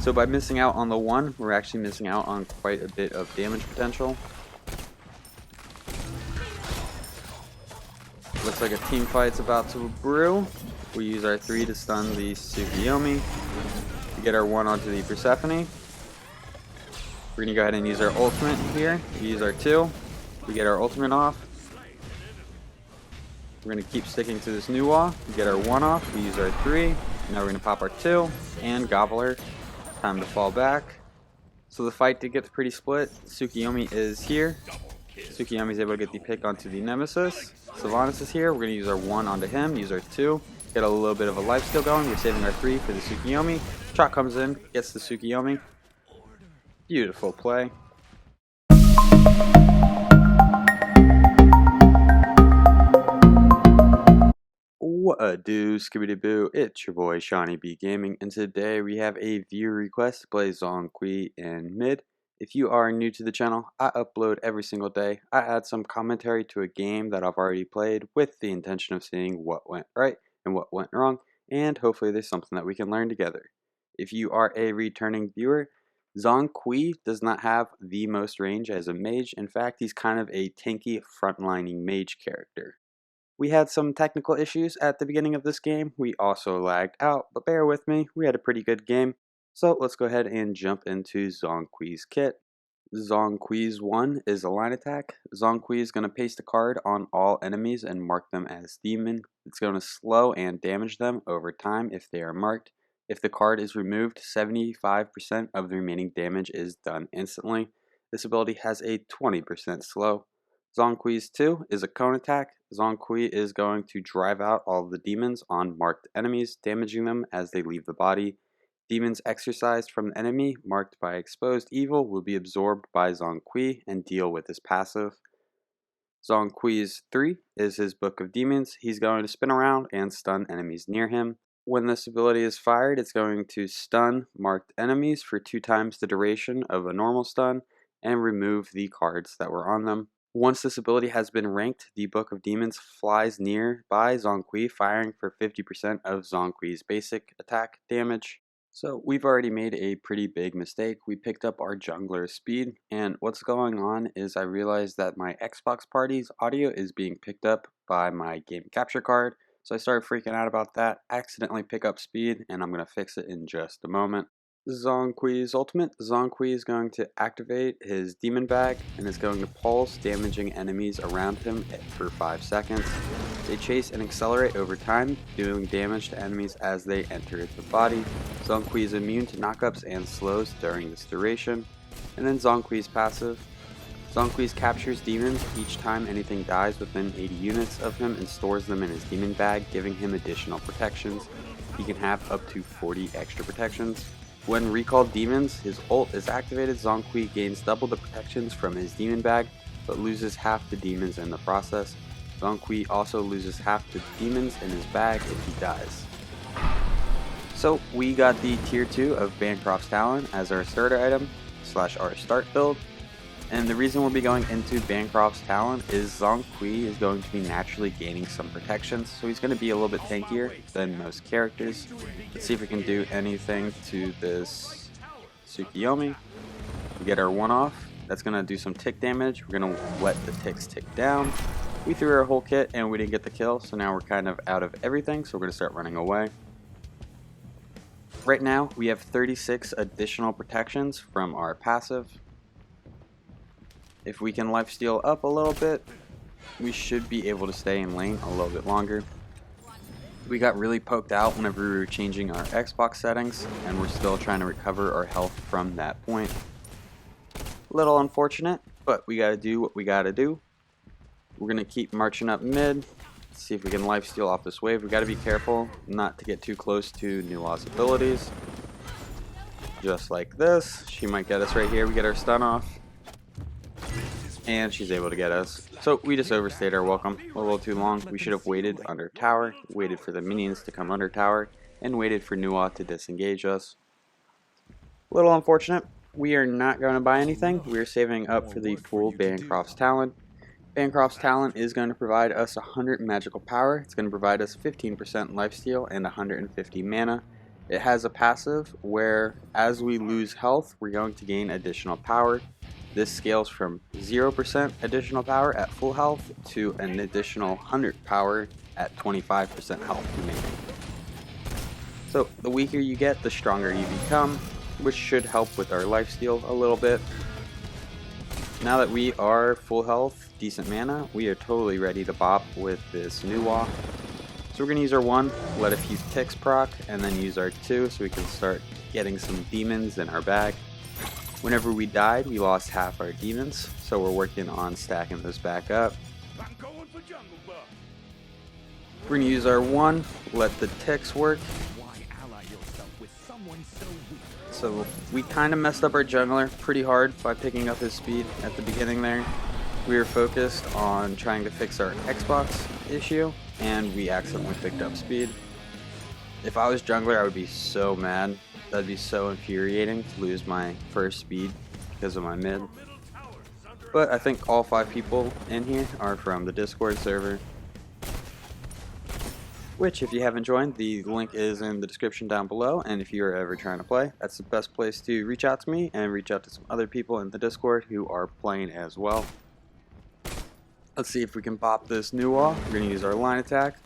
So by missing out on the 1, we're actually missing out on quite a bit of damage potential. Looks like a team fight's about to brew. We use our 3 to stun the Tsukiyomi. We get our 1 onto the Persephone. We're going to go ahead and use our ultimate here. We use our 2. We get our ultimate off. We're going to keep sticking to this Nuwa. We get our 1 off. We use our 3. Now we're going to pop our 2 and Gobbler. Time to fall back. So the fight did get pretty split. Tsukiyomi is here. Tsukiyomi is able to get the pick onto the Nemesis. Sylvanas is here. We're going to use our 1 onto him. Use our 2. Get a little bit of a lifesteal going. We're saving our 3 for the Tsukiyomi. Chop comes in. Gets the Tsukiyomi. Beautiful play. What a do, Skibbity Boo, it's your boy SeanyB Gaming, and today we have a viewer request to play Zhong Kui in mid. If you are new to the channel, I upload every single day. I add some commentary to a game that I've already played with the intention of seeing what went right and what went wrong, and hopefully there's something that we can learn together. If you are a returning viewer, Zhong Kui does not have the most range as a mage. In fact, he's kind of a tanky frontlining mage character. We had some technical issues at the beginning of this game. We also lagged out, but bear with me, we had a pretty good game. So let's go ahead and jump into Zhong Kui's kit. Zhong Kui's 1 is a line attack. Zhong Kui is going to paste a card on all enemies and mark them as demon. It's going to slow and damage them over time if they are marked. If the card is removed, 75% of the remaining damage is done instantly. This ability has a 20% slow. Zhong Kui's 2 is a cone attack. Zhong Kui is going to drive out all of the demons on marked enemies, damaging them as they leave the body. Demons exorcised from an enemy marked by exposed evil will be absorbed by Zhong Kui and deal with his passive. Zhong Kui's 3 is his Book of Demons. He's going to spin around and stun enemies near him. When this ability is fired, it's going to stun marked enemies for 2 times the duration of a normal stun and remove the cards that were on them. Once this ability has been ranked, the Book of Demons flies nearby Zhong Kui, firing for 50% of Zhong Kui's basic attack damage. So we've already made a pretty big mistake. We picked up our jungler's speed, and what's going on is I realized that my Xbox party's audio is being picked up by my game capture card. So I started freaking out about that, accidentally pick up speed, and I'm going to fix it in just a moment. Zhong Kui's ultimate. Zhong Kui is going to activate his demon bag and is going to pulse, damaging enemies around him for 5 seconds. They chase and accelerate over time, doing damage to enemies as they enter the body. Zhong Kui is immune to knockups and slows during this duration. And then Zhong Kui's passive. Zhong Kui captures demons each time anything dies within 80 units of him and stores them in his demon bag, giving him additional protections. He can have up to 40 extra protections. When recalled demons, his ult is activated. Zhong Kui gains double the protections from his demon bag, but loses half the demons in the process. Zhong Kui also loses half the demons in his bag if he dies. So we got the tier 2 of Bancroft's Taloon as our starter item / our start build. And the reason we'll be going into Bancroft's Taloon is Zhong Kui is going to be naturally gaining some protections, so he's going to be a little bit tankier than most characters. Let's see if we can do anything to this Tsukiyomi. We get our 1 off. That's going to do some tick damage. We're going to let the ticks tick down. We threw our whole kit and we didn't get the kill, so now we're kind of out of everything, so we're going to start running away. Right now we have 36 additional protections from our passive. If we can lifesteal up a little bit, we should be able to stay in lane a little bit longer. We got really poked out whenever we were changing our Xbox settings, and we're still trying to recover our health from that point. Little unfortunate, but we gotta do what we gotta do. We're gonna keep marching up mid. Let's see if we can lifesteal off this wave. We gotta be careful not to get too close to Nuwa's abilities. Just like this. She might get us right here. We get our stun off. And she's able to get us. So we just overstayed our welcome a little too long. We should have waited under tower, waited for the minions to come under tower, and waited for Nuwa to disengage us. A little unfortunate. We are not going to buy anything. We are saving up for the full Bancroft's Taloon. Bancroft's Taloon is going to provide us 100 magical power. It's going to provide us 15% lifesteal and 150 mana. It has a passive where as we lose health, we're going to gain additional power. This scales from 0% additional power at full health to an additional 100 power at 25% health remaining. So the weaker you get, the stronger you become, which should help with our lifesteal a little bit. Now that we are full health, decent mana, we are totally ready to bop with this new wall. So we're going to use our 1, let a few ticks proc, and then use our 2 so we can start getting some demons in our bag. Whenever we died, we lost half our demons, so we're working on stacking those back up. We're going to use our 1, let the ticks work. So we kind of messed up our jungler pretty hard by picking up his speed at the beginning there. We were focused on trying to fix our Xbox issue, and we accidentally picked up speed. If I was jungler, I would be so mad. That'd be so infuriating to lose my first speed because of my mid. But I think all 5 people in here are from the Discord server, which if you haven't joined, the link is in the description down below, and if you are ever trying to play, that's the best place to reach out to me and reach out to some other people in the Discord who are playing as well. Let's see if we can pop this new wall. We're going to use our line attack.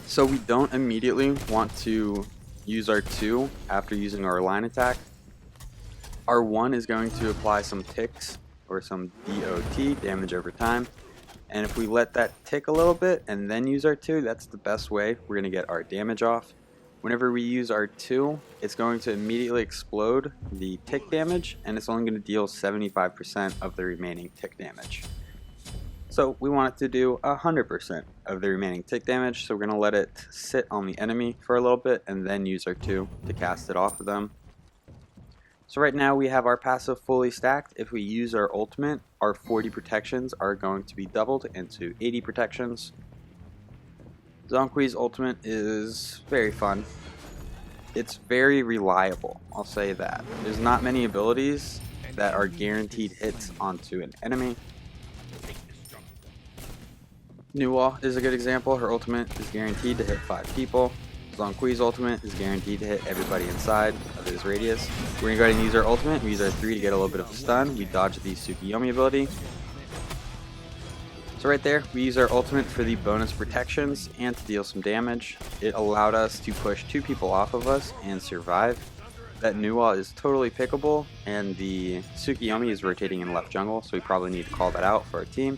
So we don't immediately want to use our 2 after using our line attack. Our 1 is going to apply some ticks or some DOT, damage over time. And if we let that tick a little bit and then use our 2, that's the best way we're going to get our damage off. Whenever we use our 2, it's going to immediately explode the tick damage, and it's only going to deal 75% of the remaining tick damage. So we want it to do 100% of the remaining tick damage, so we're going to let it sit on the enemy for a little bit and then use our 2 to cast it off of them. So right now we have our passive fully stacked. If we use our ultimate, our 40 protections are going to be doubled into 80 protections. Zhong Kui's ultimate is very fun. It's very reliable, I'll say that. There's not many abilities that are guaranteed hits onto an enemy. Nuwa is a good example. Her ultimate is guaranteed to hit 5 people. Zhong Kui's ultimate is guaranteed to hit everybody inside of his radius. We're going to go ahead and use our ultimate. We use our 3 to get a little bit of a stun. We dodge the Tsukiyomi ability. So right there, we use our ultimate for the bonus protections and to deal some damage. It allowed us to push 2 people off of us and survive. That Nuwa is totally pickable, and the Tsukiyomi is rotating in left jungle, so we probably need to call that out for our team.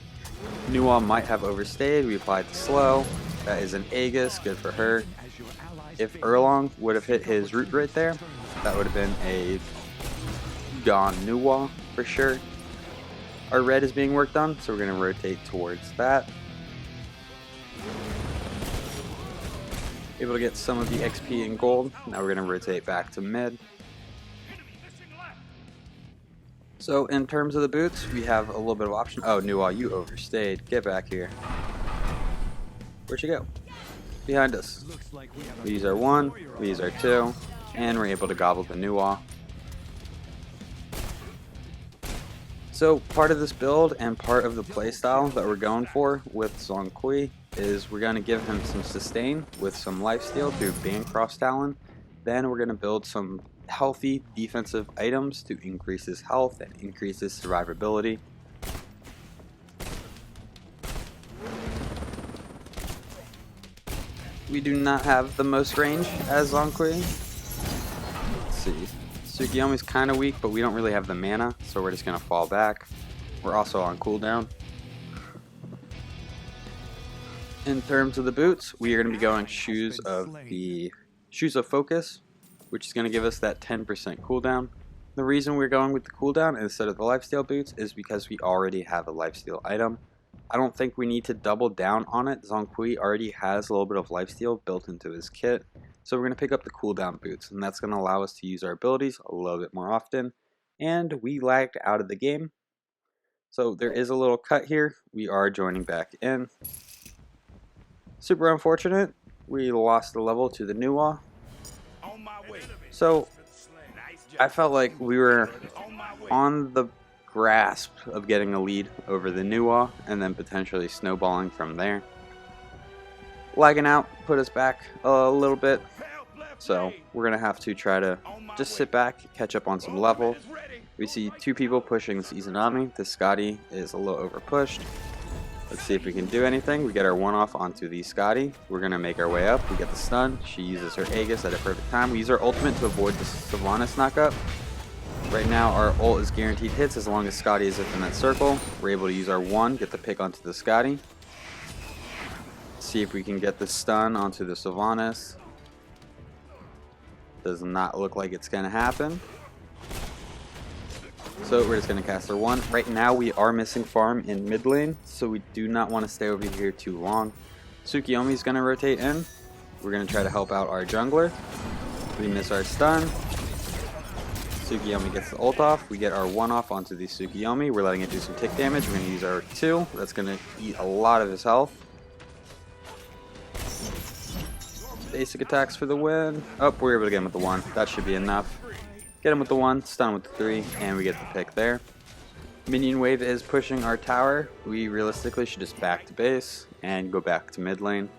Nuwa might have overstayed. We applied the slow. That is an Aegis, good for her. If Erlong would have hit his root right there, that would have been a gone Nuwa for sure. Our red is being worked on, so we're going to rotate towards that. Able to get some of the XP and gold. Now we're going to rotate back to mid. So in terms of the boots, we have a little bit of option. Oh, Nuwa, you overstayed. Get back here. Where'd you go? Behind us. We use our 1, we use our 2, and we're able to gobble the Nuwa. So part of this build and part of the playstyle that we're going for with Zhong Kui is we're going to give him some sustain with some lifesteal through Bancroft Talon. Then we're going to build some healthy defensive items to increase his health and increase his survivability. We do not have the most range as Zhong Kui. Let's see. Tsukiyomi's kind of weak, but we don't really have the mana, so we're just going to fall back. We're also on cooldown. In terms of the boots, we are going to be going Shoes of Focus, which is going to give us that 10% cooldown. The reason we're going with the cooldown instead of the lifesteal boots is because we already have a lifesteal item. I don't think we need to double down on it. Zhong Kui already has a little bit of lifesteal built into his kit. So we're going to pick up the cooldown boots, and that's going to allow us to use our abilities a little bit more often. And we lagged out of the game. So there is a little cut here. We are joining back in. Super unfortunate. We lost the level to the Nuwa. So I felt like we were on the grasp of getting a lead over the Nuwa and then potentially snowballing from there. lagging out, put us back a little bit. So we're going to have to try to just sit back, catch up on some level. We see two people pushing this SeanyB. The Scotty is a little over pushed. Let's see if we can do anything. We get our one off onto the Scotty. We're going to make our way up. We get the stun. She uses her Aegis at a perfect time. We use our ultimate to avoid the Sylvanas knockup. Right now our ult is guaranteed hits as long as Scotty is within that circle. We're able to use our one, get the pick onto the Scotty. See if we can get the stun onto the Sylvanas. Does not look like it's going to happen. So we're just going to cast our one. Right now we are missing farm in mid lane, so we do not want to stay over here too long. Tsukiyomi is going to rotate in. We're going to try to help out our jungler. We miss our stun. Tsukiyomi gets the ult off. We get our one off onto the Tsukiyomi. We're letting it do some tick damage. We're going to use our two. That's going to eat a lot of his health. Basic attacks for the win. Oh, we're able to get him with the one. That should be enough. Get him with the one, stun with the three, and we get the pick there. Minion wave is pushing our tower. We realistically should just back to base and go back to mid lane.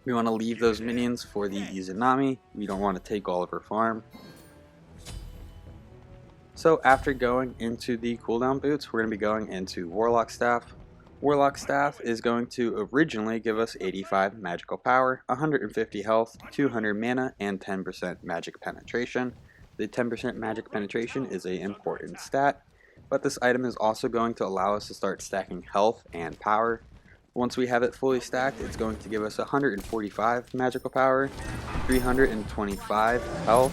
We want to leave those minions for the SeanyB. We don't want to take all of her farm. So after going into the cooldown boots, we're going to be going into Warlock Staff. Warlock Staff is going to originally give us 85 magical power, 150 health, 200 mana, and 10% magic penetration. The 10% magic penetration is an important stat, but this item is also going to allow us to start stacking health and power. Once we have it fully stacked, it's going to give us 145 magical power, 325 health,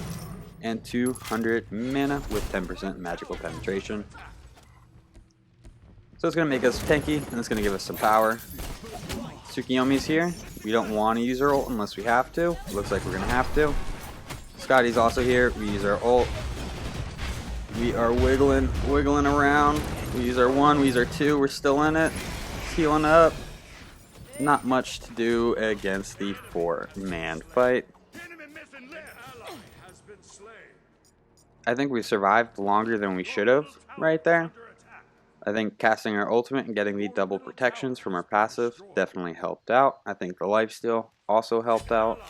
and 200 mana with 10% magical penetration. So it's going to make us tanky, and it's going to give us some power. Tsukiyomi's here. We don't want to use our ult unless we have to. Looks like we're going to have to. Scotty's also here. We use our ult. We are wiggling around. We use our one, we use our two. We're still in it. Healing up. Not much to do against the 4-man fight. I think we survived longer than we should have right there. I think casting our ultimate and getting the double protections from our passive definitely helped out. I think the lifesteal also helped out.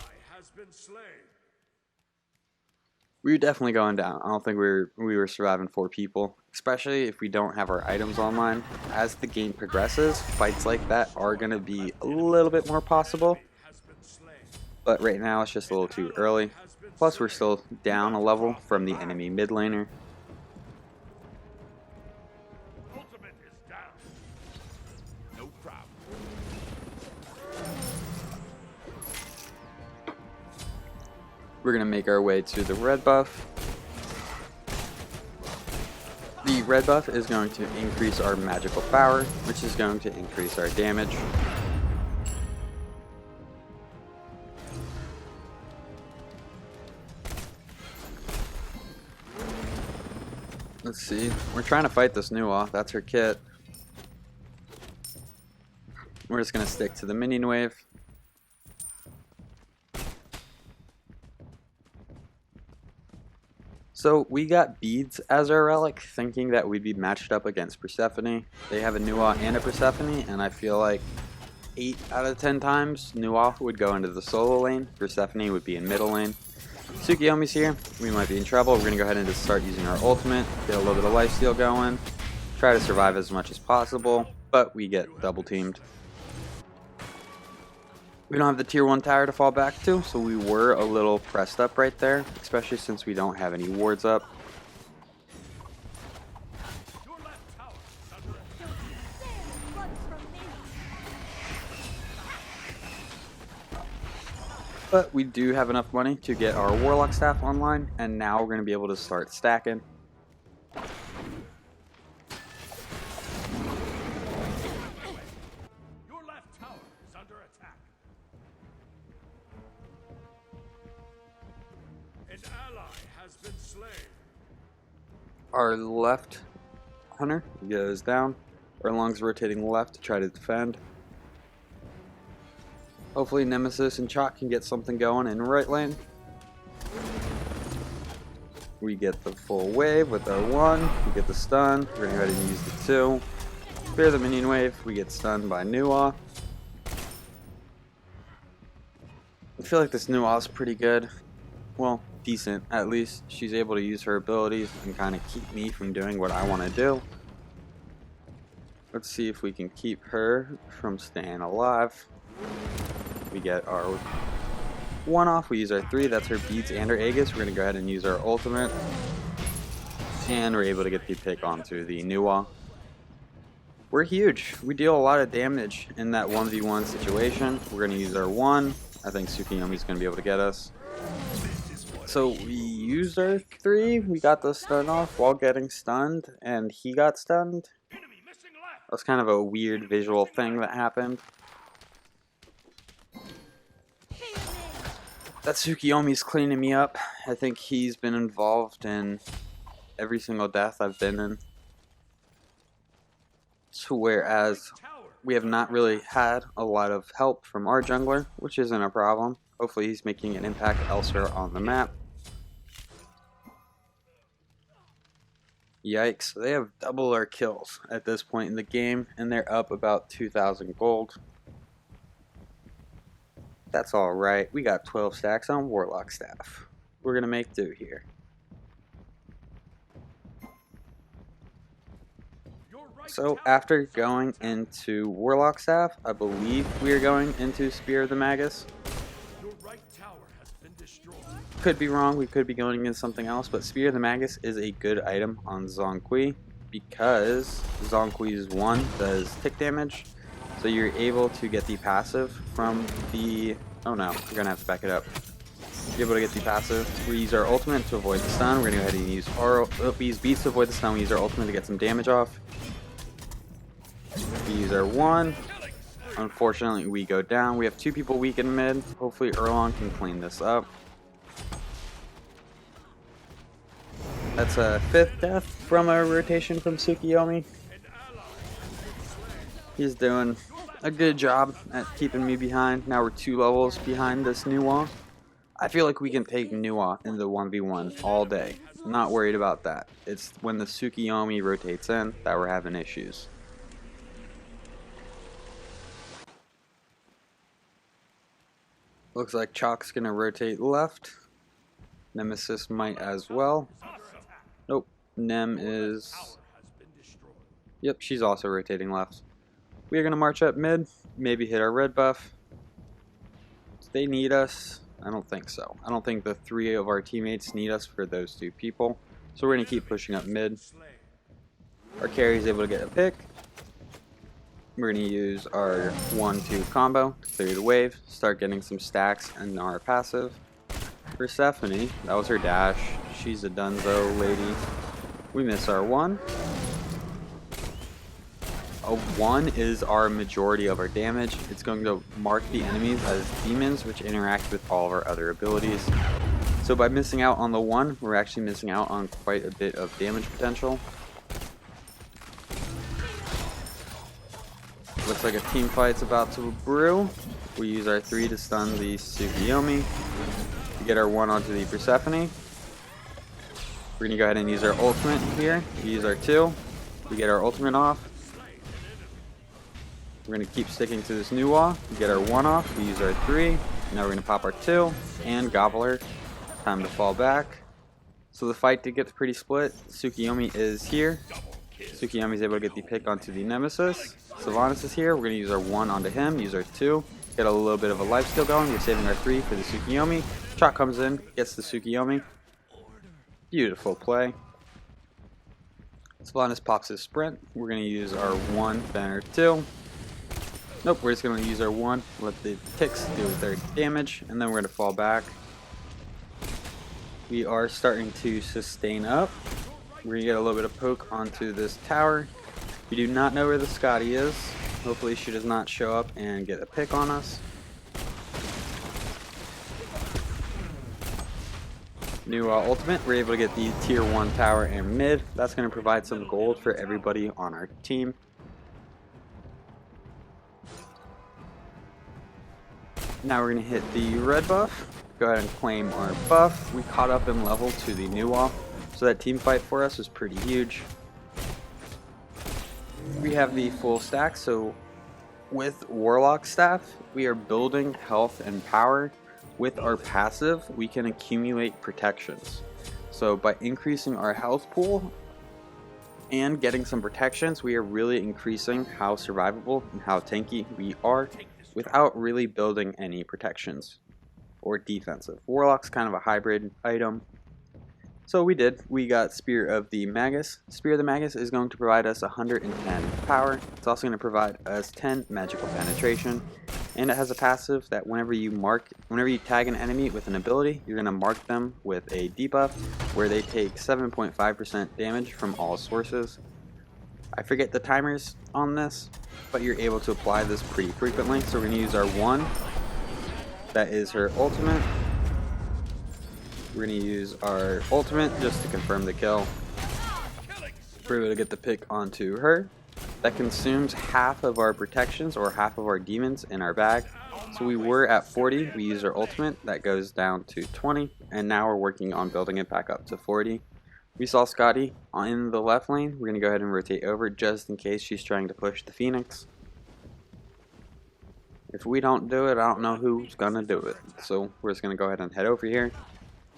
We were definitely going down. I don't think we were surviving 4 people, especially if we don't have our items online. As the game progresses, fights like that are going to be a little bit more possible. But right now it's just a little too early. Plus we're still down a level from the enemy mid laner. We're going to make our way to the red buff. The red buff is going to increase our magical power, which is going to increase our damage. Let's see. We're trying to fight this Nuwa. That's her kit. We're just going to stick to the minion wave. So we got beads as our relic, thinking that we'd be matched up against Persephone. They have a Nuwa and a Persephone, and I feel like 8 out of 10 times Nuwa would go into the solo lane, Persephone would be in middle lane. Tsukiyomi's here, we might be in trouble. We're going to go ahead and just start using our ultimate, get a little bit of lifesteal going, try to survive as much as possible, but we get double teamed. We don't have the tier 1 tower to fall back to, so we were a little pressed up right there, especially since we don't have any wards up. But we do have enough money to get our Warlock Staff online, and now we're going to be able to start stacking. Our left hunter goes down. Our long's rotating left to try to defend. Hopefully Nemesis and Chalk can get something going in right lane. We get the full wave with our 1. We get the stun. We're going to go ahead and use the 2. Spare the minion wave. We get stunned by Nuwa. feel like this new is pretty good. Well, decent at least. She's able to use her abilities and kind of keep me from doing what I want to do. Let's see if we can keep her from staying alive. We get our 1 off, we use our 3, that's her beads and her Aegis. We're going to go ahead and use our ultimate. And we're able to get the pick onto the Nuwa. We're huge. We deal a lot of damage in that 1v1 situation. We're going to use our 1. I think Tsukiyomi's going to be able to get us. So we used our 3. We got the stun off while getting stunned, and he got stunned. That's kind of a weird visual thing that happened. That Tsukiyomi's cleaning me up. I think he's been involved in every single death I've been in. So whereas we have not really had a lot of help from our jungler, which isn't a problem. Hopefully he's making an impact elsewhere on the map. Yikes, they have double our kills at this point in the game, and they're up about 2,000 gold. That's alright, we got 12 stacks on Warlock Staff. We're gonna make do here. So after going into Warlock Staff, I believe we are going into Spear of the Magus. Could be wrong, we could be going into something else, but Spear of the Magus is a good item on Zhong Kui because Zhong Kui's 1 does tick damage, so you're able to get the passive from the... oh no, we're gonna have to back it up. You're able to get the passive. We use our ultimate to avoid the stun. We're gonna go ahead and use our... we use beats to avoid the stun. We use our ultimate to get some damage off. We use our 1. Unfortunately, we go down. We have 2 people weak in mid. Hopefully, Erlong can clean this up. That's a 5th death from a rotation from Tsukiyomi. He's doing a good job at keeping me behind. Now we're 2 levels behind this Nuwa. I feel like we can take Nuwa in the 1v1 all day. I'm not worried about that. It's when the Tsukiyomi rotates in that we're having issues. Looks like Chalk's gonna rotate left. Nemesis might as well. Nope. Nem is... yep, she's also rotating left. We are gonna march up mid, maybe hit our red buff. Do they need us? I don't think so. I don't think the 3 of our teammates need us for those 2 people. So we're gonna keep pushing up mid. Our carry is able to get a pick. We're going to use our 1-2 combo to clear the wave, start getting some stacks in our passive. Persephone, that was her dash. She's a dunzo lady. We miss our 1. A 1 is our majority of our damage. It's going to mark the enemies as demons, which interact with all of our other abilities. So by missing out on the 1, we're actually missing out on quite a bit of damage potential. Looks like a team fight's about to brew. We use our 3 to stun the Tsukiyomi. We get our 1 onto the Persephone. We're gonna go ahead and use our ultimate here. We use our 2. We get our ultimate off. We're gonna keep sticking to this Nuwa. We get our 1 off. We use our 3. Now we're gonna pop our 2 and gobble her. Time to fall back. So the fight did get pretty split. Tsukiyomi is here. Tsukiyomi is able to get the pick onto the Nemesis. Sylvanas is here. We're going to use our 1 onto him, use our 2, get a little bit of a lifesteal going. We're saving our 3 for the Tsukiyomi. Chalk comes in, gets the Tsukiyomi. Beautiful play. Sylvanas pops his sprint. We're going to use our 1, then our 2. Nope, we're just going to use our 1, let the ticks do their damage, and then we're going to fall back. We are starting to sustain up. We're going to get a little bit of poke onto this tower. We do not know where the Scotty is. Hopefully she does not show up and get a pick on us. New ultimate, we're able to get the tier 1 tower and mid. That's going to provide some gold for everybody on our team. Now we're going to hit the red buff. Go ahead and claim our buff. We caught up in level to the new wall, so that team fight for us was pretty huge. We have the full stack, so with Warlock Staff, we are building health and power with our passive, we can accumulate protections. So by increasing our health pool and getting some protections, we are really increasing how survivable and how tanky we are without really building any protections or defensive. Warlock's kind of a hybrid item. So we got Spear of the Magus. Spear of the Magus is going to provide us 110 power. It's also going to provide us 10 magical penetration. And it has a passive that whenever you tag an enemy with an ability, you're going to mark them with a debuff where they take 7.5% damage from all sources. I forget the timers on this, but you're able to apply this pretty frequently. So we're going to use our 1. That is her ultimate. We're going to use our ultimate just to confirm the kill. We're able to get the pick onto her. That consumes half of our protections or half of our demons in our bag. So we were at 40, we use our ultimate, that goes down to 20, and now we're working on building it back up to 40. We saw Scotty in the left lane. We're going to go ahead and rotate over just in case she's trying to push the Phoenix. If we don't do it, I don't know who's going to do it. So we're just going to go ahead and head over here.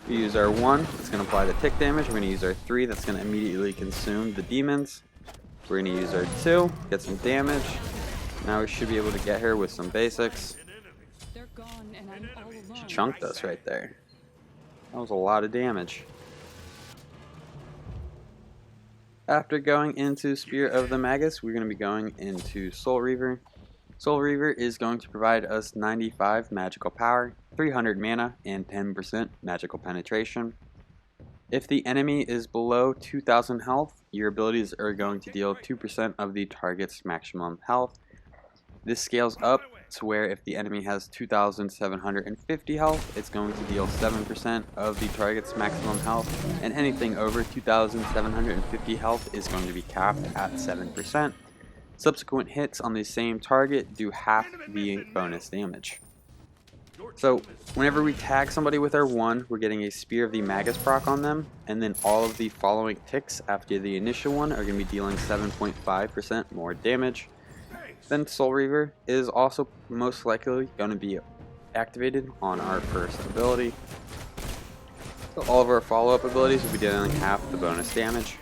We use our 1, it's going to apply the tick damage. We're going to use our 3, that's going to immediately consume the demons. We're going to use our 2, get some damage. Now we should be able to get her with some basics. She chunked us right there. That was a lot of damage. After going into Spear of the Magus, we're going to be going into Soul Reaver. Soul Reaver is going to provide us 95 magical power, 300 mana, and 10% magical penetration. If the enemy is below 2000 health, your abilities are going to deal 2% of the target's maximum health. This scales up to where if the enemy has 2750 health, it's going to deal 7% of the target's maximum health, and anything over 2750 health is going to be capped at 7%. Subsequent hits on the same target do half the bonus damage. So whenever we tag somebody with our 1, we're getting a Spear of the Magus proc on them, and then all of the following ticks after the initial one are going to be dealing 7.5% more damage. Then Soul Reaver is also most likely going to be activated on our first ability. So all of our follow-up abilities will be dealing half the bonus damage.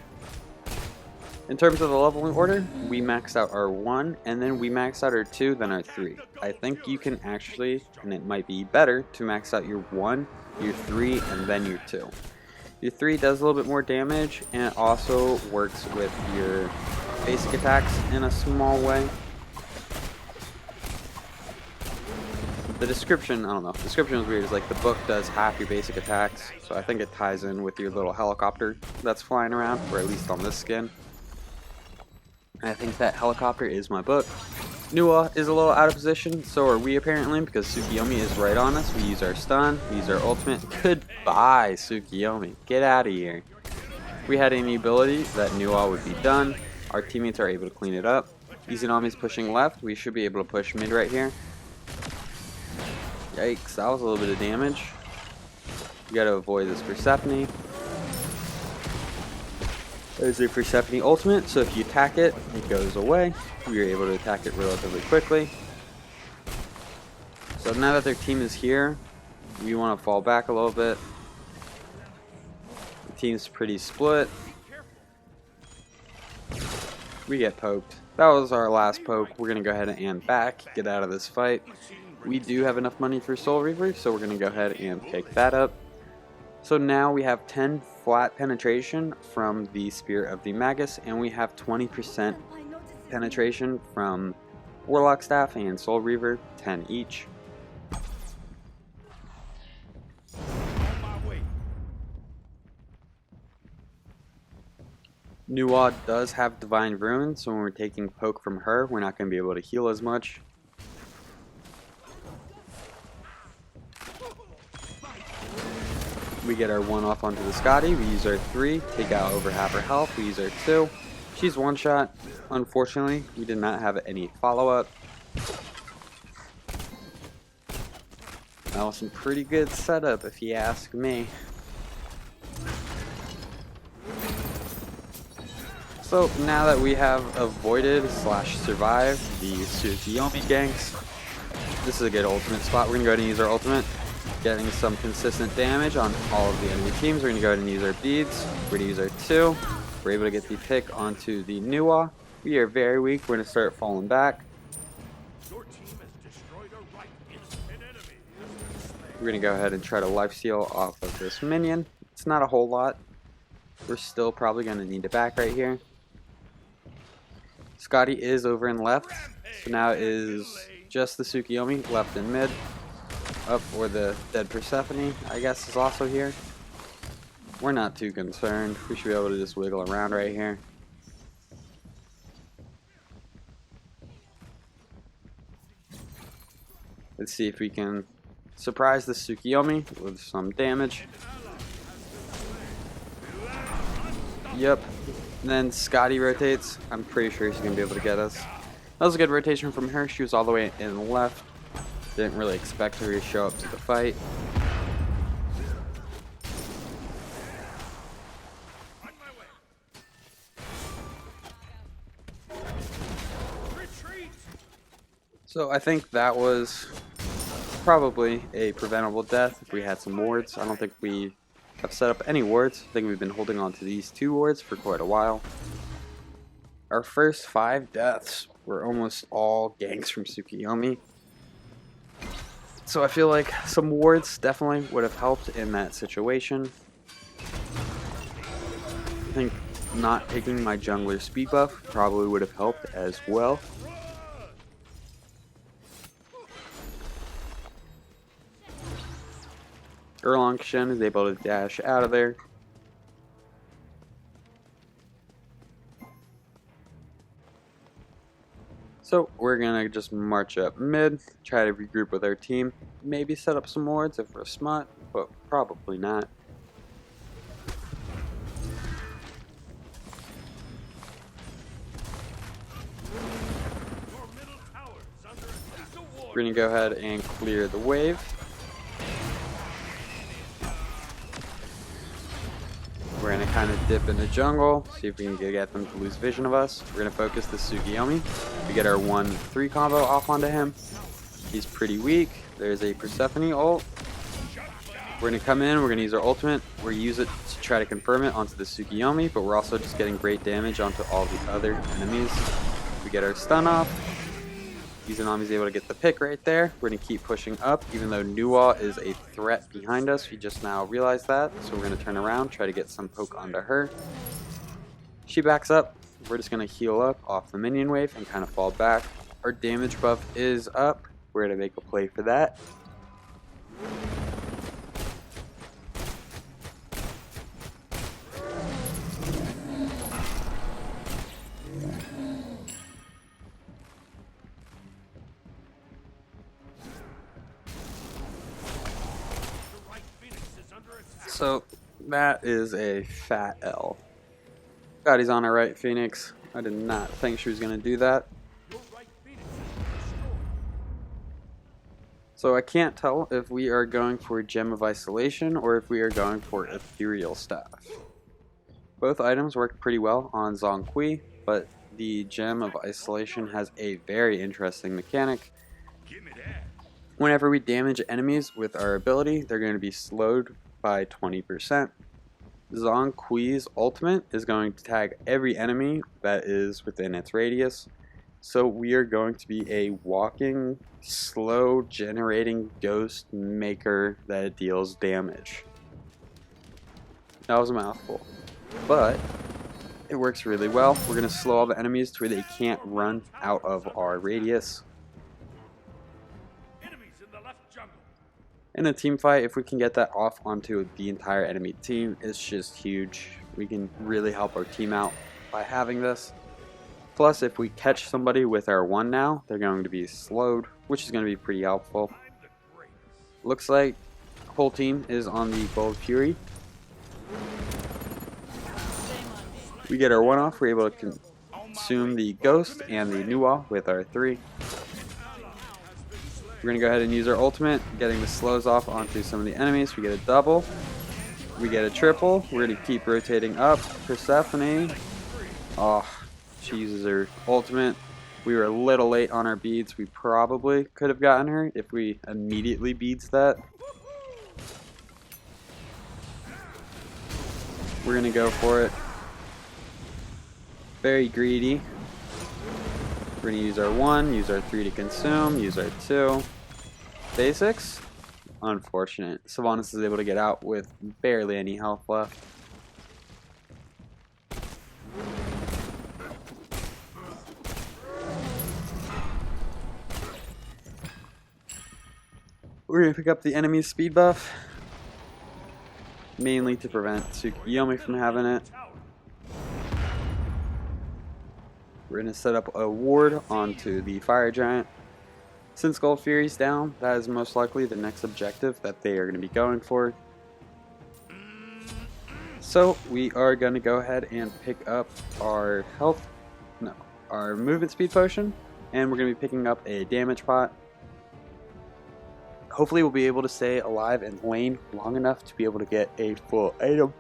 In terms of the leveling order, we maxed out our 1, and then we maxed out our 2, then our 3. I think you can actually, and it might be better, to max out your 1, your 3, and then your 2. Your 3 does a little bit more damage, and it also works with your basic attacks in a small way. The description, I don't know, the description was weird. It's like the book does half your basic attacks, so I think it ties in with your little helicopter that's flying around, or at least on this skin. And I think that helicopter is my book. Nuwa is a little out of position, so are we apparently, because Tsukiyomi is right on us. We use our stun, we use our ultimate. Goodbye, Tsukiyomi. Get out of here. If we had any ability that Nuwa would be done, our teammates are able to clean it up. Izanami's pushing left, we should be able to push mid right here. Yikes, that was a little bit of damage. You gotta avoid this Persephone. There's a Persephone ultimate, so if you attack it, it goes away. You're able to attack it relatively quickly. So now that their team is here, we want to fall back a little bit. The team's pretty split. We get poked. That was our last poke. We're going to go ahead and back, get out of this fight. We do have enough money for Soul Reaver, so we're going to go ahead and pick that up. So now we have 10 flat penetration from the Spear of the Magus, and we have 20% penetration from Warlock Staff and Soul Reaver, 10 each. Nuwa does have Divine Ruin, so when we're taking poke from her, we're not going to be able to heal as much. We get our 1 off onto the Scotty, we use our 3, take out over half her health, we use our 2. She's one shot. Unfortunately, we did not have any follow-up. That was some pretty good setup if you ask me. So now that we have avoided / survived the Tsukiyomi ganks, this is a good ultimate spot. We're going to go ahead and use our ultimate. getting some consistent damage on all of the enemy teams. We're going to go ahead and use our beads. We're going to use our 2. We're able to get the pick onto the Nuwa. We are very weak. We're going to start falling back. We're going to go ahead and try to lifesteal off of this minion. It's not a whole lot. We're still probably going to need it back right here. Scotty is over in left. So now it is just the Tsukiyomi left and mid. Up, or the dead Persephone, I guess, is also here. We're not too concerned. We should be able to just wiggle around right here. Let's see if we can surprise the Tsukiyomi with some damage. Yep. And then Scotty rotates. I'm pretty sure she's going to be able to get us. That was a good rotation from her. She was all the way in the left. Didn't really expect her to show up to the fight. So I think that was probably a preventable death if we had some wards. I don't think we have set up any wards. I think we've been holding on to these 2 wards for quite a while. Our first 5 deaths were almost all ganks from Tsukiyomi. So I feel like some wards definitely would have helped in that situation. I think not taking my jungler speed buff probably would have helped as well. Erlang Shen is able to dash out of there. So we're gonna just march up mid, try to regroup with our team, maybe set up some wards if we're smart, but probably not. We're gonna go ahead and clear the wave. We're going to kind of dip in the jungle, see if we can get them to lose vision of us. We're going to focus the Tsukiyomi. We get our 1-3 combo off onto him. He's pretty weak. There's a Persephone ult. We're going to come in, we're going to use our ultimate. We're going to use it to try to confirm it onto the Tsukiyomi, but we're also just getting great damage onto all the other enemies. We get our stun off. Izanami's able to get the pick right there. We're going to keep pushing up, even though Nuwa is a threat behind us. We just now realized that, so we're going to turn around, try to get some poke onto her. She backs up. We're just going to heal up off the minion wave and kind of fall back. Our damage buff is up. We're going to make a play for that. So that is a fat L. Scotty's on our right, Phoenix. I did not think she was going to do that. So I can't tell if we are going for Gem of Isolation or if we are going for Ethereal Staff. Both items work pretty well on Zhong Kui, but the Gem of Isolation has a very interesting mechanic. Whenever we damage enemies with our ability, they're going to be slowed by 20%. Zhong Kui's ultimate is going to tag every enemy that is within its radius. So we are going to be a walking, slow generating ghost maker that deals damage. That was a mouthful, but it works really well. We're going to slow all the enemies to where they can't run out of our radius. In a team fight, if we can get that off onto the entire enemy team, it's just huge. We can really help our team out by having this. Plus, if we catch somebody with our 1 now, they're going to be slowed, which is going to be pretty helpful. Looks like the whole team is on the Gold Fury. We get our 1 off, we're able to consume the Ghost and the Nuwa with our 3. We're going to go ahead and use our ultimate, getting the slows off onto some of the enemies. We get a double. We get a triple. We're going to keep rotating up. Persephone. Oh, she uses her ultimate. We were a little late on our beads. We probably could have gotten her if we immediately beads that. We're gonna go for it. Very greedy. We're gonna use our 1, use our 3 to consume, use our 2. Basics. Unfortunate. Sylvanas is able to get out with barely any health left. We're going to pick up the enemy's speed buff, mainly to prevent Tsukuyomi from having it. We're going to set up a ward onto the fire giant. Since Gold Fury's down, that is most likely the next objective that they are going to be going for. So we are going to go ahead and pick up our our movement speed potion, and we're going to be picking up a damage pot. Hopefully we'll be able to stay alive in lane long enough to be able to get a full item.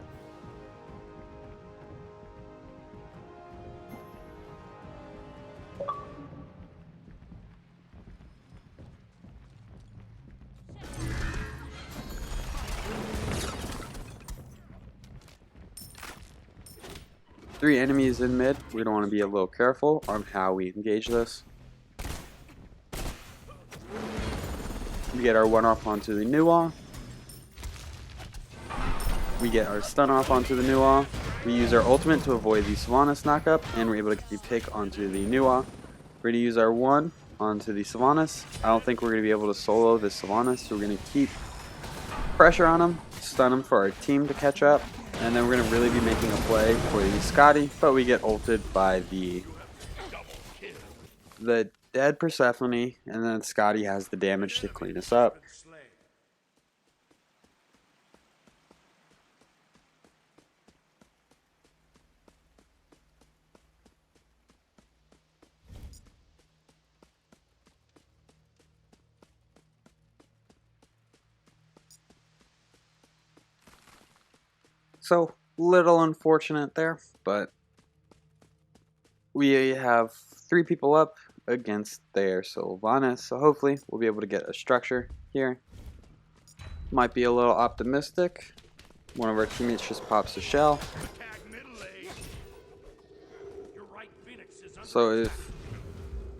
Three enemies in mid. We're going to want to be a little careful on how we engage this. We get our 1 off onto the new wall. We get our stun off onto the new wall. We use our ultimate to avoid the Sylvanas knockup, and we're able to get the pick onto the new wall. We're going to use our 1 onto the Sylvanas. I don't think we're going to be able to solo the Sylvanas, so we're going to keep pressure on him, stun him for our team to catch up, and then we're going to really be making a play for the Scotty, but we get ulted by the dead Persephone, and then Scotty has the damage to clean us up. So, little unfortunate there, but we have 3 people up against their Sylvanas, so hopefully we'll be able to get a structure here. Might be a little optimistic. One of our teammates just pops a shell. So if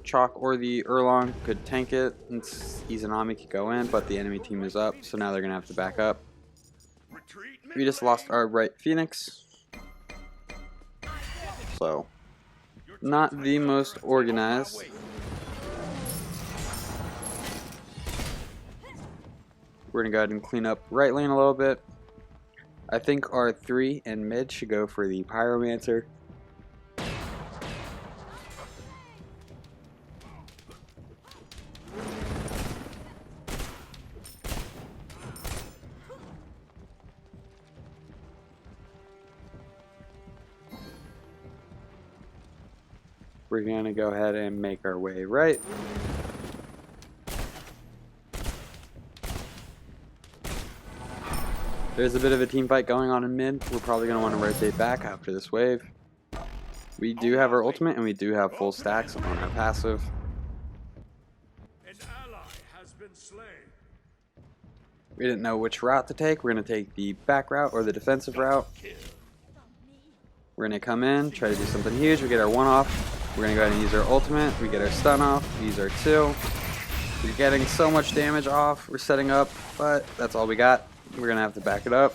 Chalk or the Erlong could tank it, and Izanami could go in, but the enemy team is up, so now they're going to have to back up. We just lost our right Phoenix, so not the most organized. We're going to go ahead and clean up right lane a little bit. I think our 3 in mid should go for the Pyromancer. We're going to go ahead and make our way right. There's a bit of a team fight going on in mid. We're probably going to want to rotate back after this wave. We do have our ultimate and we do have full stacks on our passive. An ally has been slain. We didn't know which route to take. We're going to take the back route or the defensive route. We're going to come in, try to do something huge. We get our 1 off. We're going to go ahead and use our ultimate. We get our stun off. We use our 2. We're getting so much damage off. We're setting up, but that's all we got. We're going to have to back it up.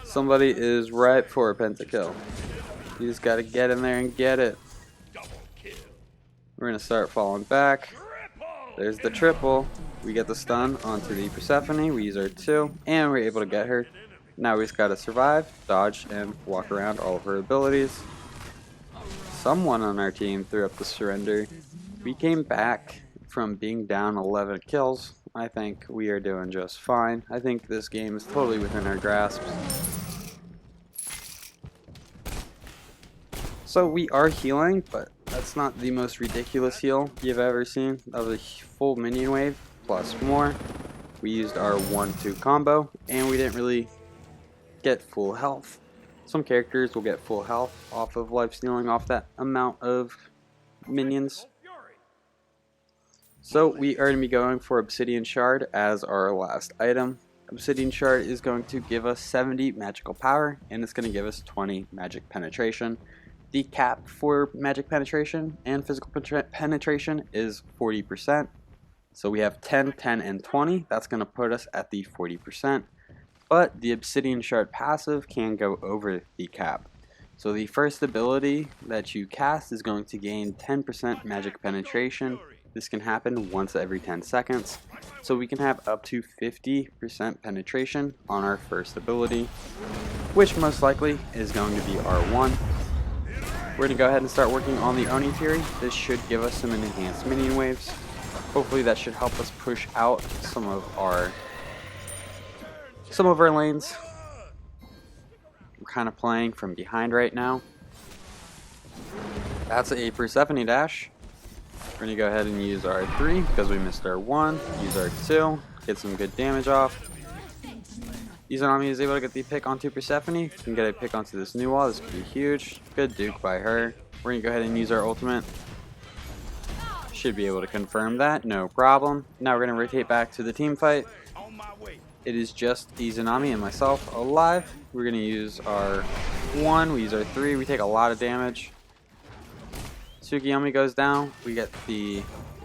Somebody is ripe for a pentakill. You just got to get in there and get it. We're going to start falling back. There's the triple. We get the stun onto the Persephone. We use our 2, and we're able to get her. Now we just got to survive, dodge, and walk around all of her abilities. Someone on our team threw up the surrender. We came back from being down 11 kills. I think we are doing just fine. I think this game is totally within our grasp. So we are healing, but that's not the most ridiculous heal you've ever seen. That was a full minion wave plus more. We used our 1-2 combo, and we didn't really get full health. Some characters will get full health off of life stealing off that amount of minions. So we are going to be going for Obsidian Shard as our last item. Obsidian Shard is going to give us 70 magical power, and it's going to give us 20 magic penetration. The cap for magic penetration and physical penetration is 40%. So we have 10, 10, and 20. That's going to put us at the 40%. But the Obsidian Shard passive can go over the cap. So the first ability that you cast is going to gain 10% magic penetration. This can happen once every 10 seconds. So we can have up to 50% penetration on our first ability, which most likely is going to be R1. We're going to go ahead and start working on the Oni Fury. This should give us some enhanced minion waves. Hopefully that should help us push out some of our lanes. We're kind of playing from behind right now. That's a Persephone dash. We're going to go ahead and use our 3 because we missed our 1. Use our 2. Get some good damage off. Izanami is able to get the pick onto Persephone. We can get a pick onto this new wall. This could be huge. Good duke by her. We're going to go ahead and use our ultimate. Should be able to confirm that. No problem. Now we're going to rotate back to the team fight. It is just Izanami and myself alive. We're going to use our 1. We use our 3. We take a lot of damage. Tsukiyomi goes down. We get the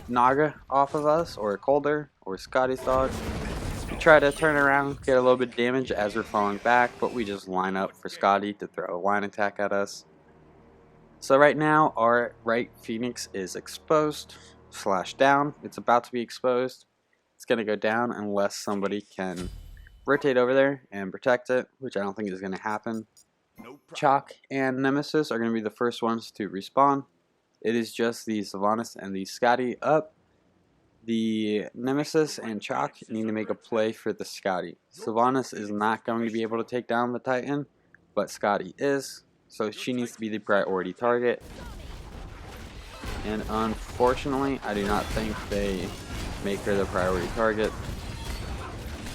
Naga off of us, or Colder, or Scotty's dog. We try to turn around, get a little bit of damage as we're falling back, but we just line up for Scotty to throw a line attack at us. So right now, our right Phoenix is exposed, / down. It's about to be exposed. It's going to go down unless somebody can rotate over there and protect it, which I don't think is going to happen. Chalk and Nemesis are going to be the first ones to respawn. It is just the Sylvanas and the Scotty up. The Nemesis and Chalk need to make a play for the Scotty. Sylvanas is not going to be able to take down the Titan, but Scotty is, so she needs to be the priority target. And unfortunately, I do not think they make her the priority target.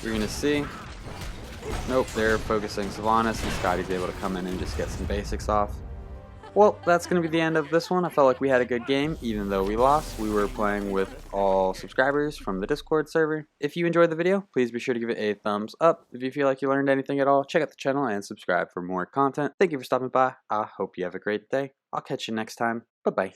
We're going to see. Nope, they're focusing Sylvanas, and Scotty's able to come in and just get some basics off. Well, that's going to be the end of this one. I felt like we had a good game, even though we lost. We were playing with all subscribers from the Discord server. If you enjoyed the video, please be sure to give it a thumbs up. If you feel like you learned anything at all, check out the channel and subscribe for more content. Thank you for stopping by. I hope you have a great day. I'll catch you next time. Bye-bye.